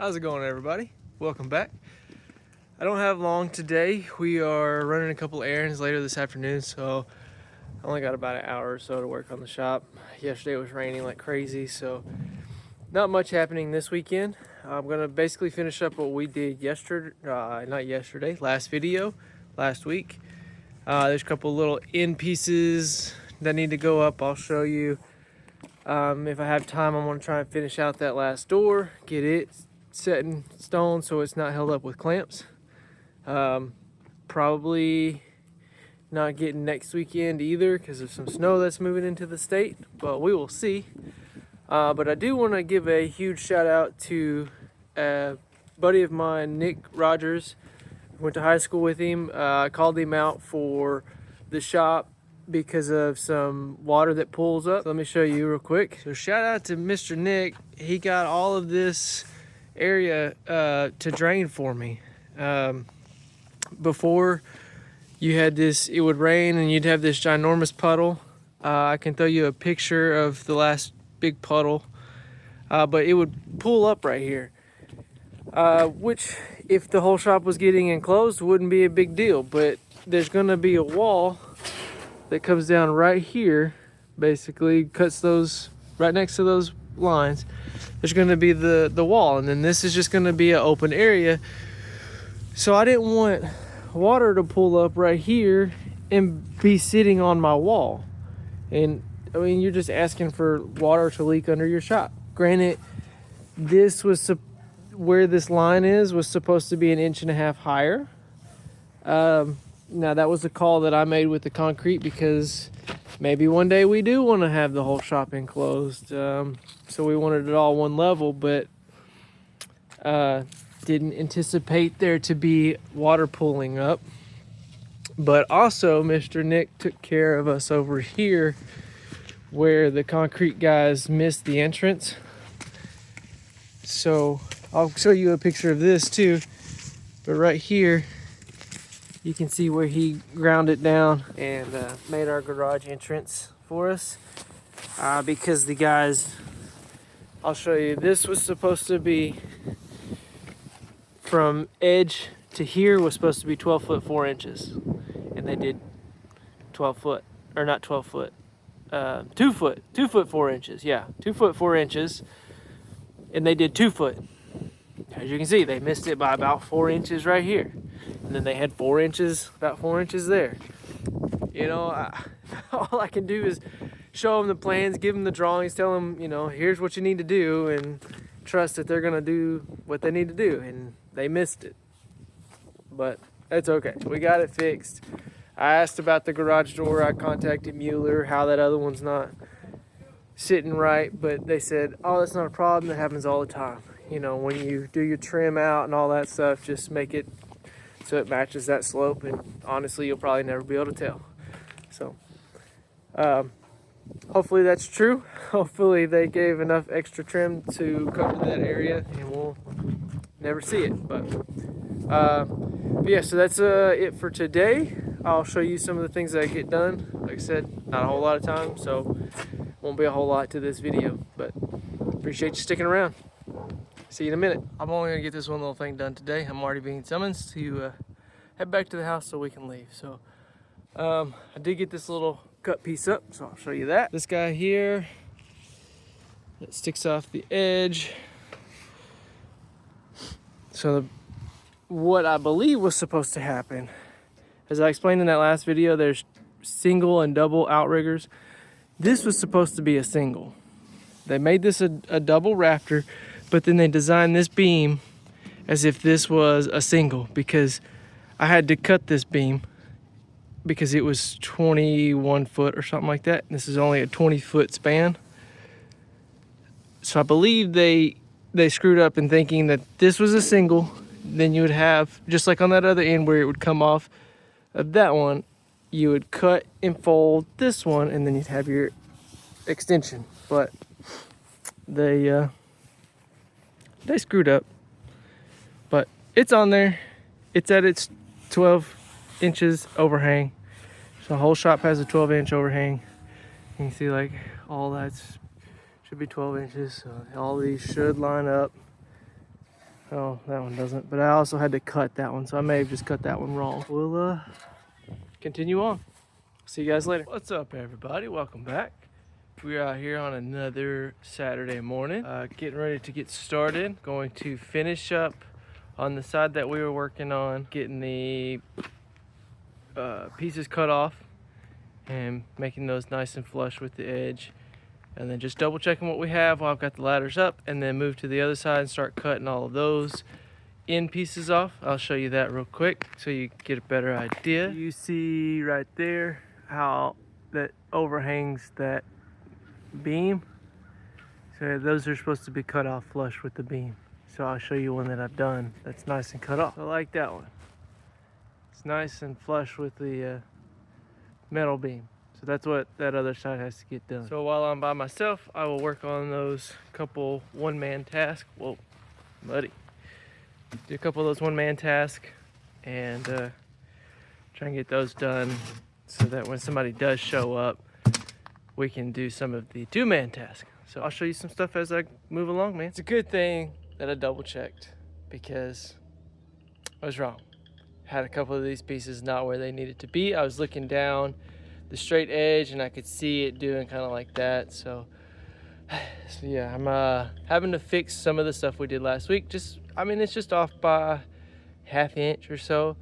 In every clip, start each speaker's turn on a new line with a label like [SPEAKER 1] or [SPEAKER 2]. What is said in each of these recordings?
[SPEAKER 1] How's it going, everybody? Welcome back. I don't have long today. We are running a couple errands later this afternoon, so I only got about an hour or so to work on the shop. Yesterday it was raining like crazy, so not much happening this weekend. I'm gonna basically finish up what we did last video, last week. There's a couple little end pieces that need to go up. I'll show you. If I have time, I'm gonna try and finish out that last door, get it set in stone so it's not held up with clamps. Probably not getting next weekend either because of some snow that's moving into the state, but we will see. But I do want to give a huge shout out to a buddy of mine, Nick Rogers. Went to high school with him. I called him out for the shop because of some water that pulls up. Let me show you real quick. So shout out to Mr. Nick. He got all of this area to drain for me. Before you had this, it would rain and you'd have this ginormous puddle. I can throw you a picture of the last big puddle, but it would pull up right here, which if the whole shop was getting enclosed wouldn't be a big deal, but there's gonna be a wall that comes down right here, basically cuts those right next to those lines. There's going to be the wall, and then this is just going to be an open area. So I didn't want water to pull up right here and be sitting on my wall. And I mean, you're just asking for water to leak under your shop. Granted, this was where this line was supposed to be 1.5 inches higher. Now that was a call that I made with the concrete because maybe one day we do want to have the whole shop enclosed. So we wanted it all one level, but didn't anticipate there to be water pulling up. But also Mr. Nick took care of us over here where the concrete guys missed the entrance. So I'll show you a picture of this too. But right here, you can see where he ground it down and made our garage entrance for us. Because the guys, I'll show you, this was supposed to be from edge to here was supposed to be 12 foot 4 inches. And they did 12 foot, or not 12 foot, 2 foot 4 inches. Yeah, 2 foot 4 inches. And they did 2 foot. As you can see, they missed it by about 4 inches right here. And then they had 4 inches, about 4 inches there. You know, all I can do is show them the plans, give them the drawings, tell them, you know, here's what you need to do, and trust that they're gonna do what they need to do. And they missed it, but it's okay. We got it fixed. I asked about the garage door. I contacted Mueller, how that other one's not sitting right, but they said, oh, that's not a problem. That happens all the time. You know, when you do your trim out and all that stuff, just make it so it matches that slope, and honestly you'll probably never be able to tell. So hopefully that's true. Hopefully they gave enough extra trim to cover that area and we'll never see it. But yeah, so that's it for today. I'll show you some of the things that I get done. Like I said, not a whole lot of time, so won't be a whole lot to this video, but appreciate you sticking around. See you in a minute. I'm only gonna get this one little thing done today. I'm already being summoned to head back to the house so we can leave. So I did get this little cut piece up, so I'll show you that. This guy here, that sticks off the edge. So what I believe was supposed to happen, as I explained in that last video, there's single and double outriggers. This was supposed to be a single. They made this a double rafter, but then they designed this beam as if this was a single, because I had to cut this beam because it was 21 foot or something like that. This is only a 20-foot span. So I believe they screwed up in thinking that this was a single. Then you would have, just like on that other end where it would come off of that one, you would cut and fold this one, and then you'd have your extension. But they screwed up. But it's on there. It's at its 12 inches overhang. So the whole shop has a 12-inch overhang. You can see like all that should be 12 inches. So all these should line up. Oh, that one doesn't. But I also had to cut that one, so I may have just cut that one wrong. We'll continue on. See you guys later. What's up, everybody? Welcome back. We're out here on another Saturday morning, getting ready to get started. Going to finish up on the side that we were working on, getting the pieces cut off and making those nice and flush with the edge. And then just double checking what we have while I've got the ladders up, and then move to the other side and start cutting all of those end pieces off. I'll show you that real quick so you get a better idea. You see right there how that overhangs that beam. So those are supposed to be cut off flush with the beam. So I'll show you one that I've done that's nice and cut off. I like that one. It's nice and flush with the metal beam. So that's what that other side has to get done. So while I'm by myself, I will work on those couple one-man tasks. Whoa, muddy. Do a couple of those one-man tasks and try and get those done so that when somebody does show up, we can do some of the two-man task. So I'll show you some stuff as I move along, man. It's a good thing that I double checked because I was wrong. Had a couple of these pieces not where they needed to be. I was looking down the straight edge and I could see it doing kind of like that. So yeah, I'm having to fix some of the stuff we did last week. It's just off by ½ inch or so.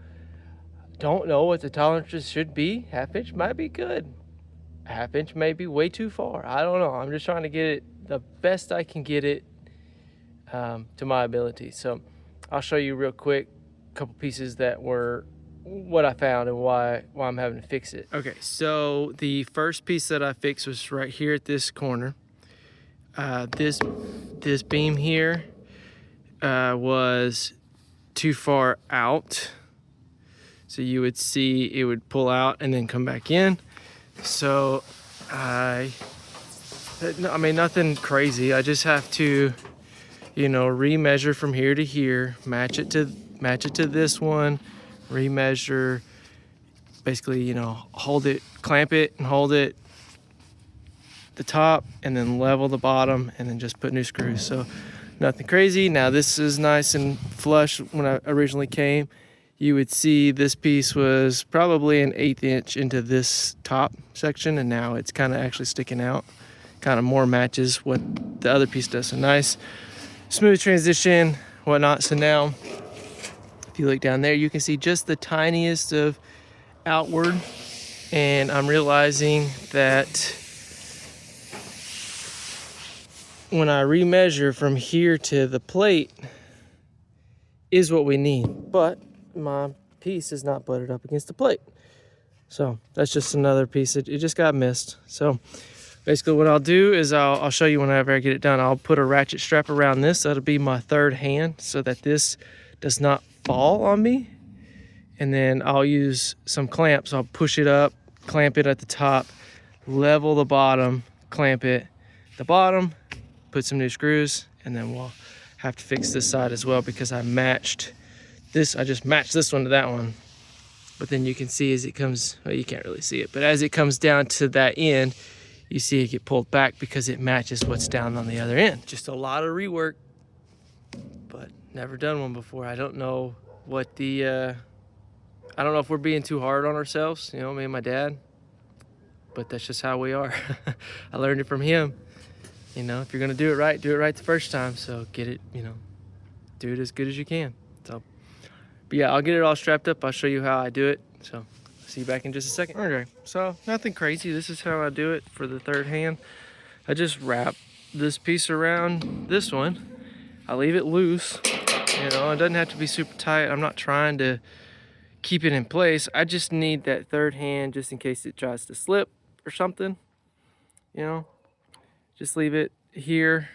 [SPEAKER 1] Don't know what the tolerances should be. ½ inch might be good. ½ inch may be way too far. I don't know. I'm just trying to get it the best I can get it to my ability. So I'll show you real quick a couple pieces that were what I found and why I'm having to fix it. Okay, so the first piece that I fixed was right here at this corner. This beam here was too far out. So you would see it would pull out and then come back in. So nothing crazy. I just have to, remeasure from here to here, match it to this one, remeasure, basically, hold it, clamp it and hold it the top and then level the bottom and then just put new screws. So nothing crazy. Now this is nice and flush. When I originally came, you would see this piece was probably an 1/8 inch into this top section, and now it's kind of actually sticking out. Kind of more matches what the other piece does. So nice, smooth transition, whatnot. So now, if you look down there, you can see just the tiniest of outward, and I'm realizing that when I remeasure from here to the plate is what we need, but my piece is not butted up against the plate. So that's just another piece that it just got missed. So basically what I'll do is I'll show you whenever I get it done. I'll put a ratchet strap around this. That'll be my third hand so that this does not fall on me. And then I'll use some clamps. I'll push it up, clamp it at the top, level the bottom, clamp it at the bottom, put some new screws, and then we'll have to fix this side as well because I just matched this one to that one. But then you can see as it comes, well, you can't really see it, but as it comes down to that end, you see it get pulled back because it matches what's down on the other end. Just a lot of rework, but never done one before. I don't know what I don't know if we're being too hard on ourselves, me and my dad, but that's just how we are. I learned it from him. If you're gonna do it right the first time. So get it, do it as good as you can. So, but yeah, I'll get it all strapped up. I'll show you how I do it. So see you back in just a second. Okay, so nothing crazy. This is how I do it for the third hand. I just wrap this piece around this one. I leave it loose. It doesn't have to be super tight. I'm not trying to keep it in place. I just need that third hand just in case it tries to slip or something. Just leave it here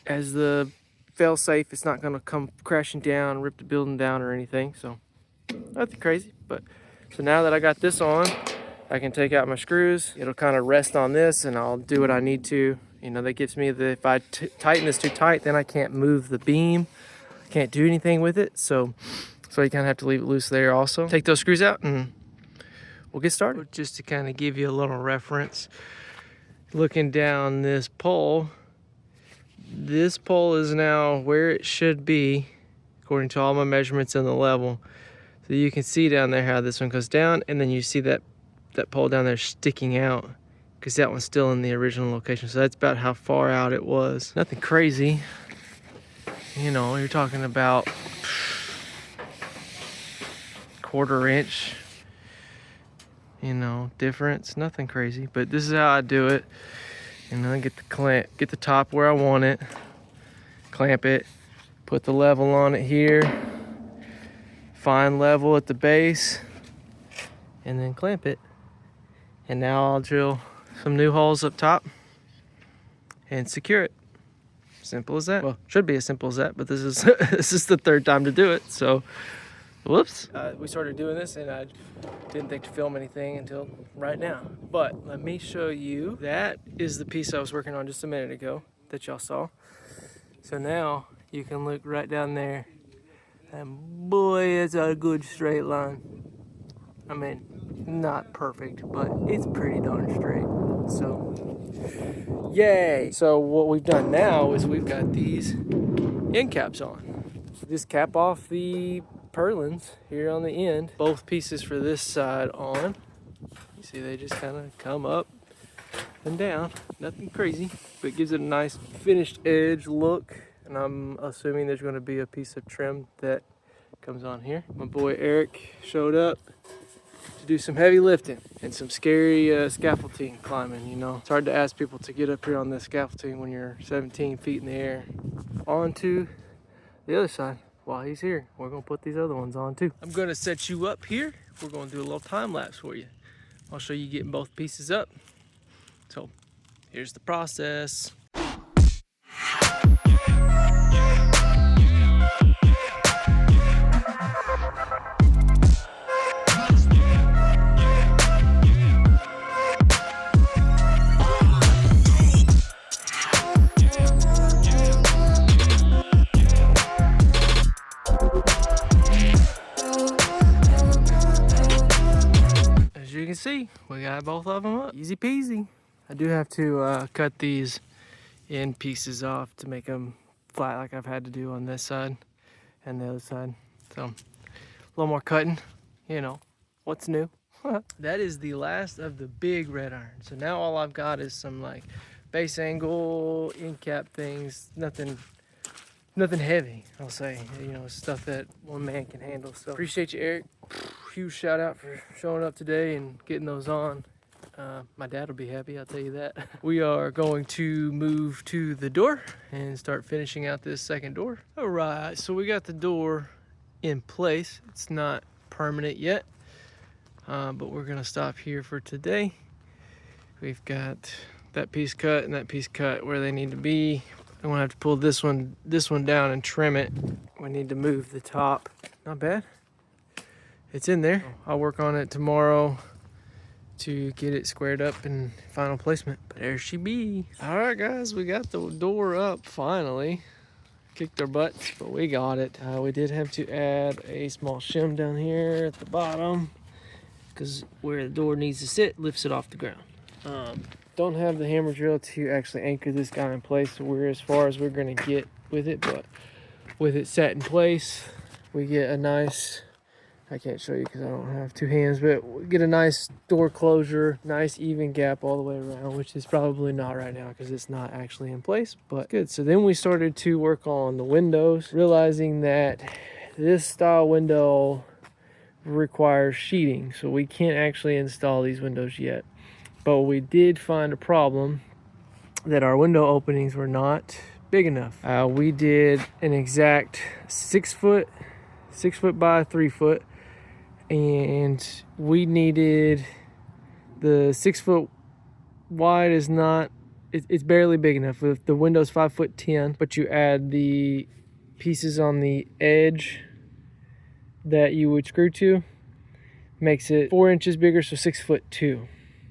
[SPEAKER 1] as the fail safe. It's not gonna come crashing down, rip the building down or anything. So nothing crazy. But so now that I got this on, I can take out my screws. It'll kind of rest on this and I'll do what I need to. That gives me if I tighten this too tight, then I can't move the beam. I can't do anything with it. So you kind of have to leave it loose there also. Take those screws out and we'll get started. Just to kind of give you a little reference, looking down this pole, This pole is now where it should be, according to all my measurements in the level. So you can see down there how this one goes down, and then you see that pole down there sticking out, because that one's still in the original location. So that's about how far out it was. Nothing crazy. You know, you're talking about 1/4 inch, you know, difference. Nothing crazy, but this is how I do it. You know, get the top where I want it, clamp it, put the level on it here, find level at the base, and then clamp it. And now I'll drill some new holes up top and secure it. Simple as that. Well, should be as simple as that, but this is this is the 3rd time to do it, so whoops. We started doing this and I didn't think to film anything until right now. But let me show you. That is the piece I was working on just a minute ago that y'all saw. So now you can look right down there, and boy, it's a good straight line. I mean, not perfect, but it's pretty darn straight. So, yay! So what we've done now is we've got these end caps on. Just cap off the purlins here on the end. Both pieces for this side on. You see they just kind of come up and down. Nothing crazy, but it gives it a nice finished edge look. And I'm assuming there's going to be a piece of trim that comes on here. My boy Eric showed up to do some heavy lifting and some scary scaffolding climbing. You know, it's hard to ask people to get up here on this scaffolding when you're 17 feet in the air. Onto the other side. While he's here, we're gonna put these other ones on too. I'm gonna set you up here. We're gonna do a little time lapse for you. I'll show you getting both pieces up. So here's the process. See, we got both of them up. Easy peasy. I do have to cut these end pieces off to make them flat like I've had to do on this side and the other side. So a little more cutting, you know, what's new? That is the last of the big red iron. So now all I've got is some like base angle, end cap things, nothing heavy, I'll say. You know, stuff that one man can handle. So appreciate you, Eric. Huge shout out for showing up today and getting those on. My dad will be happy, I'll tell you that. We are going to move to the door and start finishing out this second door. All right, so we got the door in place. It's not permanent yet, but we're gonna stop here for today. We've got that piece cut and that piece cut where they need to be. I'm gonna have to pull this one down and trim it. We need to move the top. Not bad. It's in there. I'll work on it tomorrow to get it squared up and final placement. But there she be. All right, guys, we got the door up finally. Kicked our butts, but we got it. We did have to add a small shim down here at the bottom because where the door needs to sit lifts it off the ground. Don't have the hammer drill to actually anchor this guy in place, so we're as far as we're gonna get with it. But with it set in place, we get a nice, I can't show you because I don't have two hands, but we get a nice door closure, nice even gap all the way around, which is probably not right now because it's not actually in place, but good. So then we started to work on the windows, realizing that this style window requires sheeting, so we can't actually install these windows yet. But we did find a problem that our window openings were not big enough. We did an exact 6 foot by 3 foot, and we needed the 6 foot wide is not, it's barely big enough. If the window's 5'10", but you add the pieces on the edge that you would screw to, makes it 4 inches bigger, so 6'2".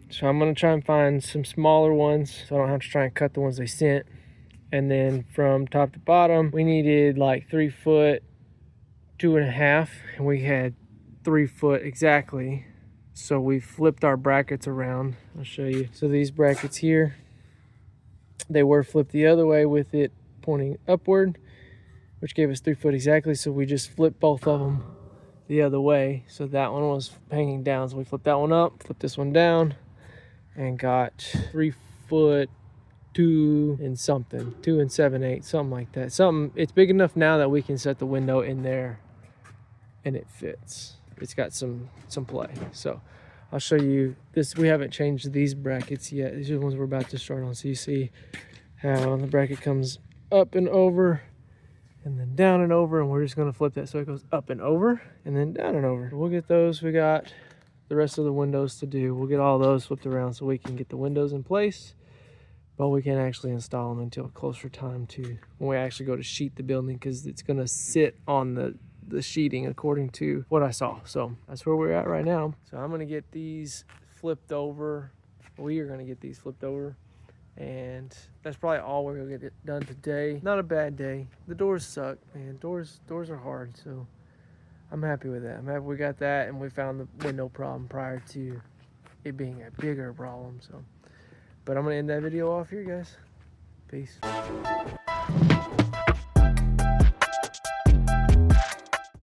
[SPEAKER 1] So I'm gonna try and find some smaller ones so I don't have to try and cut the ones they sent. And then from top to bottom, we needed like 3 foot 2.5, and we had 3 foot exactly. So we flipped our brackets around. I'll show you. So these brackets here, they were flipped the other way with it pointing upward, which gave us 3 foot exactly. So we just flipped both of them the other way. So that one was hanging down. So we flipped that one up, flipped this one down, and got 3 foot 2 and something, 2 and 7/8, something like that. Something, it's big enough now that we can set the window in there and it fits. It's got some play. So I'll show you this. We haven't changed these brackets yet. These are the ones we're about to start on. So you see how the bracket comes up and over and then down and over, and we're just gonna flip that so it goes up and over and then down and over. We'll get those. We got the rest of the windows to do. We'll get all those flipped around so we can get the windows in place, but we can't actually install them until closer time to when we actually go to sheet the building, because it's gonna sit on the sheeting according to what I saw. So that's where we're at right now. So I'm gonna get these flipped over. We are gonna get these flipped over, and that's probably all we're gonna get it done today. Not a bad day. The doors suck, man. Doors are hard, so I'm happy with that. I'm happy we got that, and we found the window problem prior to it being a bigger problem. So, but I'm gonna end that video off here, guys. Peace.